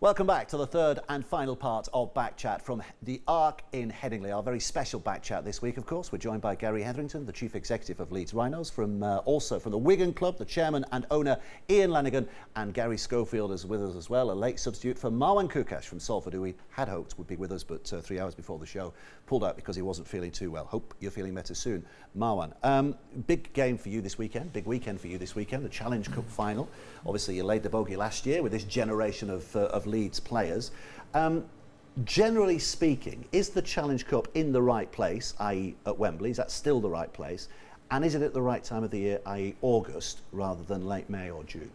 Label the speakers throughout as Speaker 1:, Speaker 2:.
Speaker 1: Welcome back to the third and final part of Backchat from the Arc in Headingley. Our very special Backchat this week, of course. We're joined by Gary Hetherington, the Chief Executive of Leeds Rhinos, also from the Wigan Club, the Chairman and Owner Ian Lanigan, and Gary Schofield is with us as well, a late substitute for Marwan Kukash from Salford, who we had hoped would be with us, but 3 hours before the show pulled out because he wasn't feeling too well. Hope you're feeling better soon. Marwan, big game for you this weekend, big weekend for you this weekend, the Challenge Cup final. Obviously, you laid the bogey last year with this generation of Leeds players. Generally speaking, is the Challenge Cup in the right place, i.e. at Wembley? Is that still the right place? And is it at the right time of the year, i.e. August, rather than late May or June?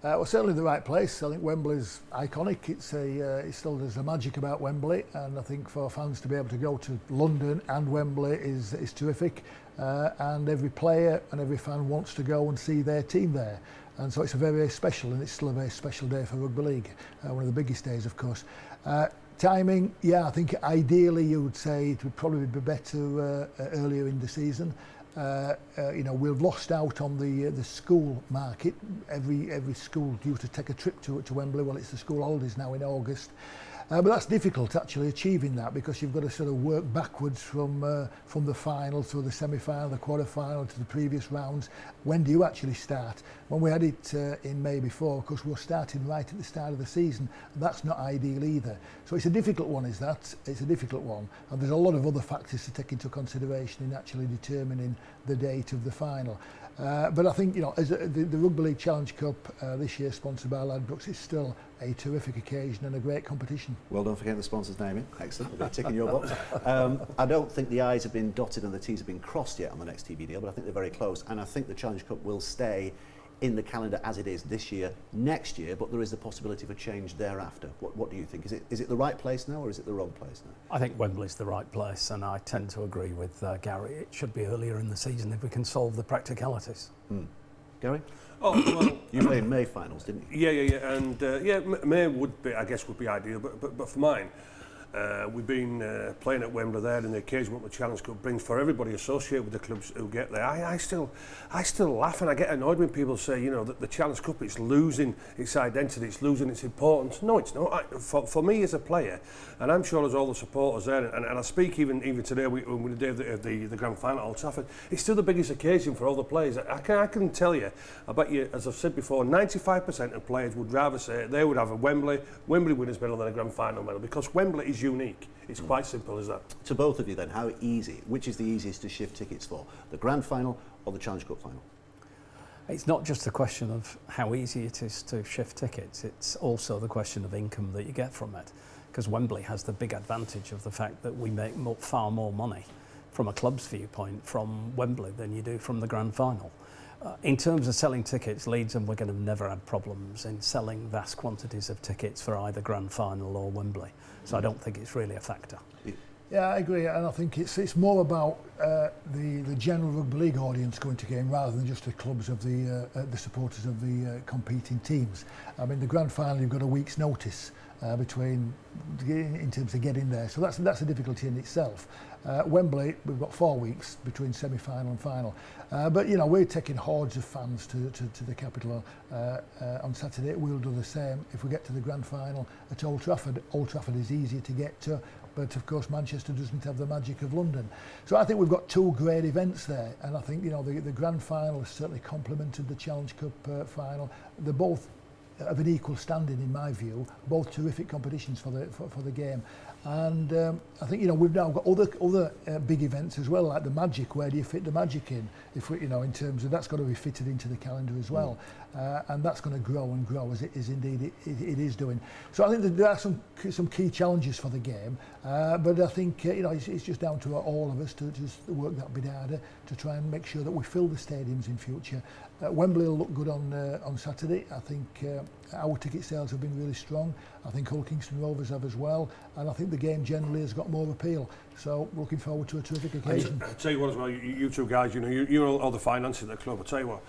Speaker 2: Well, certainly the right place. I think Wembley's iconic. It still there's a magic about Wembley, and I think for fans to be able to go to London and Wembley is terrific. And every player and every fan wants to go and see their team there. And so it's a very, very special, and it's still a very special day for Rugby League. One of the biggest days, of course. Timing, yeah, I think ideally you would say it would probably be better earlier in the season. We've lost out on the school market. Every school due to take a trip to Wembley. Well, it's the school holidays now in August. But that's difficult actually achieving that, because you've got to sort of work backwards from the final through the semi-final, the quarter-final to the previous rounds. When do you actually start? When we had it in May before, of course, we were starting right at the start of the season. That's not ideal either. So it's a difficult one, It's a difficult one. And there's a lot of other factors to take into consideration in actually determining the date of the final. But I think, as the Rugby League Challenge Cup this year, sponsored by Ladbrokes, is still a terrific occasion and a great competition.
Speaker 1: Well, don't forget the sponsor's name. Excellent. We'll be ticking your box. I don't think the I's have been dotted and the T's have been crossed yet on the next TV deal, but I think they're very close. And I think the Challenge Cup will stay in the calendar as it is this year, next year, but there is the possibility for change thereafter. What do you think? Is it the right place now, or is it the wrong place now?
Speaker 3: I think Wembley's the right place, and I tend to agree with Gary. It should be earlier in the season if we can solve the practicalities.
Speaker 1: Gary?
Speaker 4: Oh, well,
Speaker 1: you played May finals, didn't you?
Speaker 4: Yeah, and May would be ideal, but for mine, we've been playing at Wembley there, and the occasion what the Challenge Cup brings for everybody associated with the clubs who get there. I still laugh, and I get annoyed when people say, that the Challenge Cup is losing its identity, it's losing its importance. No, it's not. For me as a player, and I'm sure there's all the supporters there, and I speak even today when we did the grand final at Old Trafford, it's still the biggest occasion for all the players. I can tell you, I bet you, as I've said before, 95% of players would rather say they would have a Wembley winners medal than a grand final medal, because Wembley is unique. It's quite simple as that.
Speaker 1: To both of you then, which is the easiest to shift tickets for? The grand final or the Challenge Cup final?
Speaker 3: It's not just a question of how easy it is to shift tickets, it's also the question of income that you get from it. Because Wembley has the big advantage of the fact that we make far more money from a club's viewpoint from Wembley than you do from the grand final. In terms of selling tickets, Leeds and Wigan have never had problems in selling vast quantities of tickets for either grand final or Wembley. So I don't think it's really a factor.
Speaker 2: Yeah, I agree, and I think it's more about the general Rugby League audience going to game rather than just the clubs of the supporters of the competing teams. I mean, the grand final, you've got a week's notice in terms of getting there, so that's a difficulty in itself. Wembley, we've got 4 weeks between semi-final and final, but we're taking hordes of fans to the capital on Saturday. We'll do the same if we get to the grand final at Old Trafford. Old Trafford is easier to get to, but of course Manchester doesn't have the magic of London. So I think we've got 2 great events there, and I think the grand final has certainly complemented the Challenge Cup final. They're both of an equal standing in my view, both terrific competitions for the game. And I think we've now got other big events as well, like the Magic. Where do you fit the Magic in? If we, in terms of that's got to be fitted into the calendar as well, and that's going to grow and grow as it is indeed it is doing. So I think that there are some key challenges for the game, but I think it's just down to all of us to just work that bit harder to try and make sure that we fill the stadiums in future. Wembley will look good on Saturday. I think our ticket sales have been really strong. I think Hull Kingston Rovers have as well, and I think the game generally has got more appeal. So looking forward to a terrific occasion.
Speaker 4: I'll tell you what as well, you two guys, you know all the finances at the club. I'll tell you what,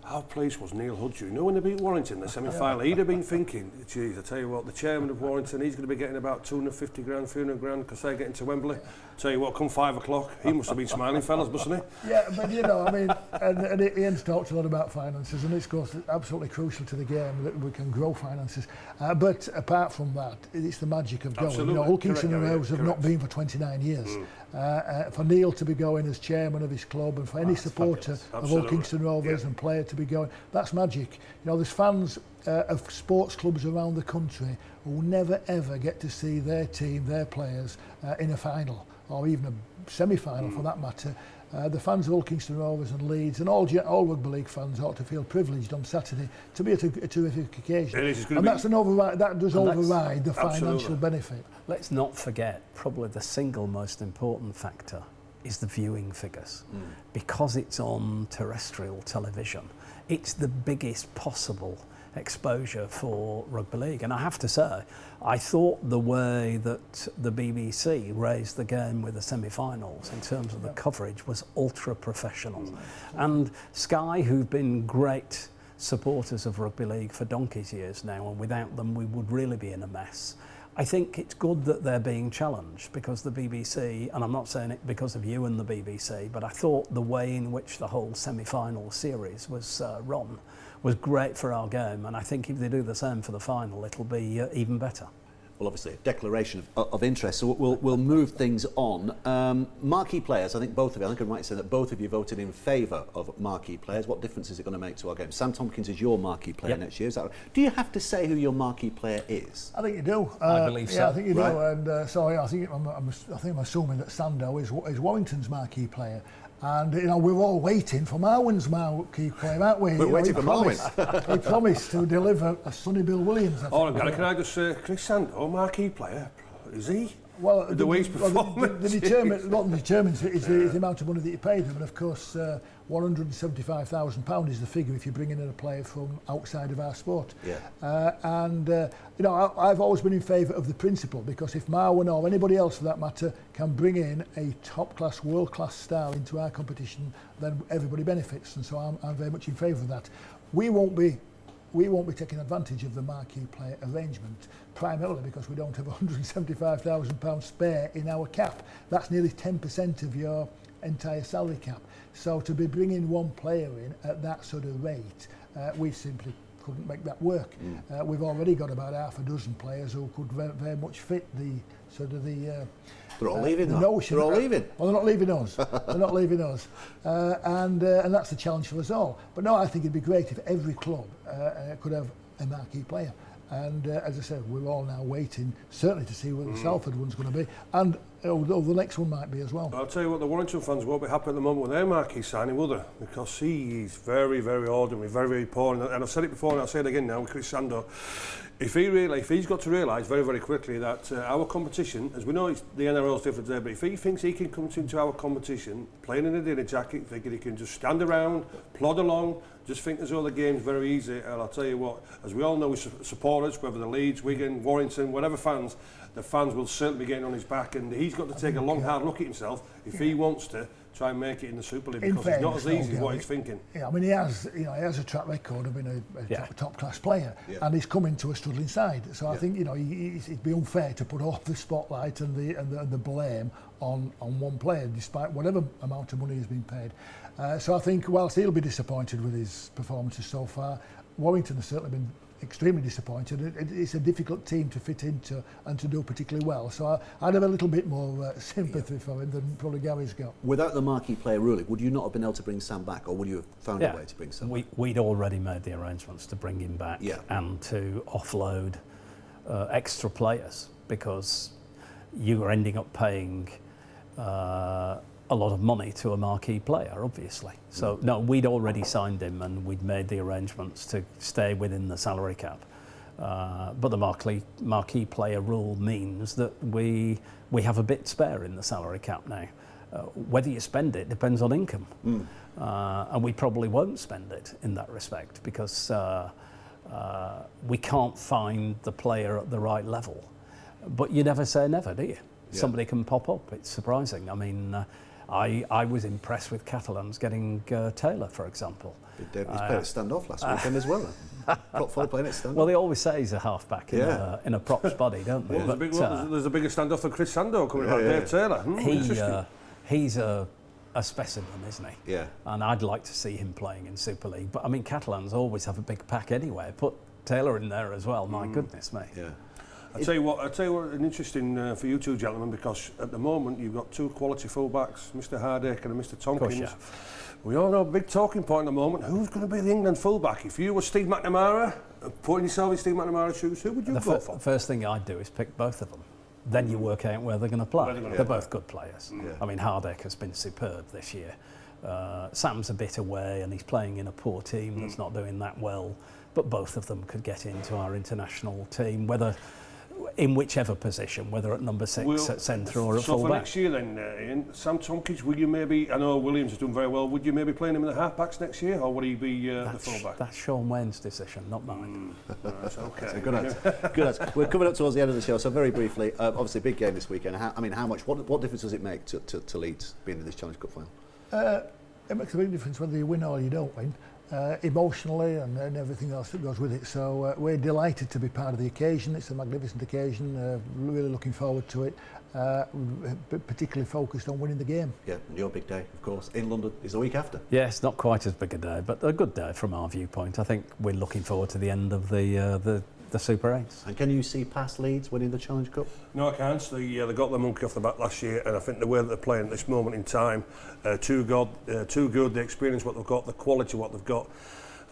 Speaker 4: how pleased was Neil Hudgew? You know, when they beat Warrington in the semi-final, he'd have been thinking, geez, I tell you what, the chairman of Warrington, he's going to be getting about 250 grand, 300 grand because they're getting to Wembley. Tell you what, come 5 o'clock, he must have been smiling, fellas, mustn't he?
Speaker 2: Yeah, but you know, I mean, and Ian's talked a lot about finances, and it's, of course, absolutely crucial to the game that we can grow finances. But apart from that, it's the magic of going.
Speaker 4: Absolutely.
Speaker 2: You know, Hulkinson and Rose have
Speaker 4: correct.
Speaker 2: not been for 29 years. For Neil to be going as chairman of his club, and for any supporter of Hulkinson Rovers and player to be going, that's magic. You know, there's fans of sports clubs around the country who never ever get to see their team, their players in a final, or even a semi-final for that matter. The fans of Hulkinson Rovers and Leeds and all rugby league fans ought to feel privileged on Saturday to be at a terrific occasion.
Speaker 4: It is,
Speaker 2: and that's an override. That does override the
Speaker 4: absolutely.
Speaker 2: financial benefit.
Speaker 3: Let's not forget, probably the single most important factor is the viewing figures. Because it's on terrestrial television, it's the biggest possible exposure for rugby league. And I have to say, I thought the way that the BBC raised the game with the semi-finals in terms of the coverage was ultra professional. And Sky, who've been great supporters of rugby league for donkey's years now, and without them we would really be in a mess. I think it's good that they're being challenged, because the BBC, and I'm not saying it because of you and the BBC, but I thought the way in which the whole semi-final series was run was great for our game, and I think if they do the same for the final, it'll be even better.
Speaker 1: Well, obviously, a declaration of interest, so we'll move things on. Marquee players, I think both of you, I think I'm right in saying that both of you voted in favour of marquee players. What difference is it going to make to our game? Sam Tompkins is your marquee player next year, is that right? Do you have to say who your marquee player is?
Speaker 2: I think you do.
Speaker 3: I believe so.
Speaker 2: Yeah, I think you do.
Speaker 1: Right.
Speaker 2: And so I think I'm assuming that Sando is Warrington's marquee player. And you know, we're all waiting for Marwan's marquee player, aren't we?
Speaker 1: We're waiting for Marwan.
Speaker 2: He promised to deliver a Sonny Bill Williams.
Speaker 4: Oh, can I just say, Chris Sando, marquee player, is he?
Speaker 2: Well,
Speaker 4: the way he's performing.
Speaker 2: What determines it is the amount of money that you pay them, and of course, £175,000 is the figure if you bring in a player from outside of our sport.
Speaker 1: Yeah.
Speaker 2: You know, I've always been in favour of the principle, because if Marwan or anybody else for that matter can bring in a top-class, world-class star into our competition, then everybody benefits, and so I'm very much in favour of that. We won't be taking advantage of the marquee player arrangement, primarily because we don't have £175,000 spare in our cap. That's nearly 10% of your entire salary cap. So to be bringing one player in at that sort of rate, we simply couldn't make that work. We've already got about half a dozen players who could very much fit the sort of the
Speaker 1: They're all leaving,
Speaker 2: the
Speaker 1: though.
Speaker 2: notion.
Speaker 1: They're all leaving.
Speaker 2: Well, they're not leaving us. They're not leaving us. And that's the challenge for us all. But no, I think it'd be great if every club could have a marquee player. And as I said, we're all now waiting, certainly to see what the Salford one's going to be. And the next one might be as well.
Speaker 4: I'll tell you what, the Warrington fans won't be happy at the moment with their marquee signing, will they? Because he is very, very ordinary, very, very poor. And I've said it before and I'll say it again now with Chris Sando. If he's got to realise very, very quickly that our competition, as we know the NRL's different there, but if he thinks he can come into our competition playing in a dinner jacket, thinking he can just stand around, plod along, just think as though the game's very easy, and I'll tell you what, as we all know with supporters, whether they're Leeds, Wigan, Warrington, whatever fans, the fans will certainly be getting on his back, and he's got to take a long, hard look at himself if he wants to try and make it in the Super League, because it's not as easy as what he's thinking.
Speaker 2: Yeah, I mean, he has a track record of being a top-class player, and he's come into a struggling side. So I think, you know, it'd be unfair to put all the spotlight and the blame on one player, despite whatever amount of money he's been paid. So I think, whilst he'll be disappointed with his performances so far, Warrington has certainly been extremely disappointed. It's a difficult team to fit into and to do particularly well. So I'd have a little bit more sympathy for him than probably Gary's got.
Speaker 1: Without the marquee player ruling, would you not have been able to bring Sam back, or would you have found a way to bring Sam back?
Speaker 3: We'd already made the arrangements to bring him back and to offload extra players, because you were ending up paying a lot of money to a marquee player, obviously. So no, we'd already signed him and we'd made the arrangements to stay within the salary cap. But the marquee player rule means that we have a bit spare in the salary cap now. Whether you spend it depends on income. And we probably won't spend it in that respect, because we can't find the player at the right level. But you never say never, do you? Somebody can pop up. It's surprising. I mean, I was impressed with Catalans getting Taylor, for example.
Speaker 1: He's played at stand-off last weekend as well. Prop forward playing at stand-off.
Speaker 3: Well, they always say he's a half-back in a prop's body, don't they?
Speaker 4: Well, there's a bigger stand-off than Chris Sando coming about Dave Taylor.
Speaker 3: He's a specimen, isn't he?
Speaker 1: Yeah.
Speaker 3: And I'd like to see him playing in Super League. But I mean, Catalans always have a big pack anyway. Put Taylor in there as well. My goodness me.
Speaker 1: Yeah.
Speaker 4: I tell you what, an interesting for you two gentlemen, because at the moment you've got two quality fullbacks, Mr. Hardacre and Mr. Tompkins. We all know a big talking point at the moment. Who's going to be the England fullback? If you were Steve McNamara, putting yourself in Steve McNamara's shoes, who would you go for?
Speaker 3: The first thing I'd do is pick both of them. Then you work out where they're going to play. They're both good players.
Speaker 1: Yeah.
Speaker 3: I mean, Hardacre's been superb this year. Sam's a bit away and he's playing in a poor team that's not doing that well. But both of them could get into our international team, whether in whichever position, whether at number 6 at centre or at
Speaker 4: so
Speaker 3: full
Speaker 4: for
Speaker 3: back.
Speaker 4: next year then, Ian, Sam Tompkins, will you maybe, I know Williams is doing very well, would you maybe play him in the half-backs next year, or would he be the full-back?
Speaker 3: That's Sean Wayne's decision, not mine.
Speaker 4: That's okay.
Speaker 1: So good answer. Good answer. We're coming up towards the end of the show, so very briefly, obviously big game this weekend. What difference does it make to Leeds being in this Challenge Cup final?
Speaker 2: It makes a big difference whether you win or you don't win. Emotionally and everything else that goes with it. So we're delighted to be part of the occasion. It's a magnificent occasion. Really looking forward to it. Particularly focused on winning the game.
Speaker 1: Yeah, and your big day, of course, in London is the week after.
Speaker 3: Yeah, it's not quite as big a day, but a good day from our viewpoint. I think we're looking forward to the end of the Super 8s.
Speaker 1: And can you see past Leeds winning the Challenge Cup?
Speaker 4: No, I can't. They got the monkey off the back last year, and I think the way that they're playing at this moment in time, too good, the experience what they've got, the quality what they've got.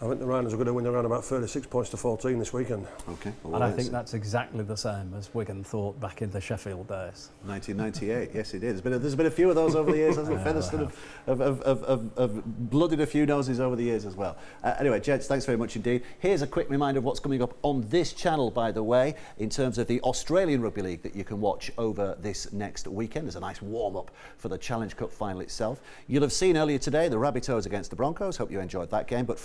Speaker 4: I think the Rhinos are going to win around about 36 points to 14 this weekend.
Speaker 1: Okay.
Speaker 3: Well, and I think that's exactly the same as Wigan thought back in the Sheffield days.
Speaker 1: 1998, yes it is. There's been a few of those over the years, hasn't it? Featherstone have blooded a few noses over the years as well. Anyway, gents, thanks very much indeed. Here's a quick reminder of what's coming up on this channel, by the way, in terms of the Australian Rugby League that you can watch over this next weekend. There's a nice warm-up for the Challenge Cup final itself. You'll have seen earlier today the Rabbitohs against the Broncos. Hope you enjoyed that game. But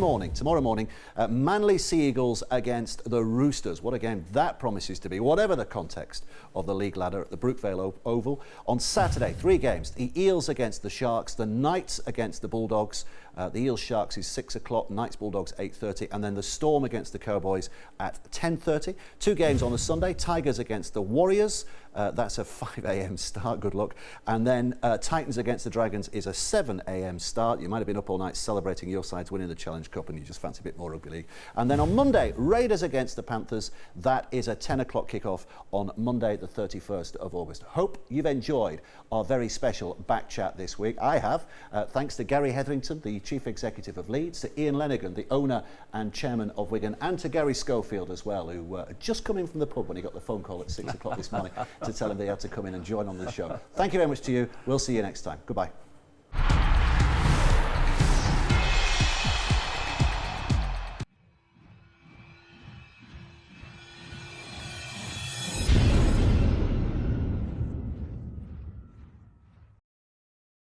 Speaker 1: tomorrow morning, Manly Sea Eagles against the Roosters. What a game that promises to be, whatever the context of the league ladder at the Brookvale Oval. On Saturday, 3 games. The Eels against the Sharks, the Knights against the Bulldogs. The Eels Sharks is 6 o'clock, Knights Bulldogs 8:30, and then the Storm against the Cowboys at 10:30. 2 games on the Sunday, Tigers against the Warriors. That's a 5 a.m. start, good luck. And then Titans against the Dragons is a 7 a.m. start. You might have been up all night celebrating your side's winning the Challenge Cup and you just fancy a bit more rugby league. And then on Monday, Raiders against the Panthers. That is a 10 o'clock kickoff on Monday, the 31st of August. Hope you've enjoyed our very special back chat this week. I have. Thanks to Gary Hetherington, the Chief Executive of Leeds, to Ian Lenigan, the owner and chairman of Wigan, and to Gary Schofield as well, who had just come in from the pub when he got the phone call at 6 o'clock this morning to tell him they had to come in and join on the show. Thank you very much to you. We'll see you next time. Goodbye.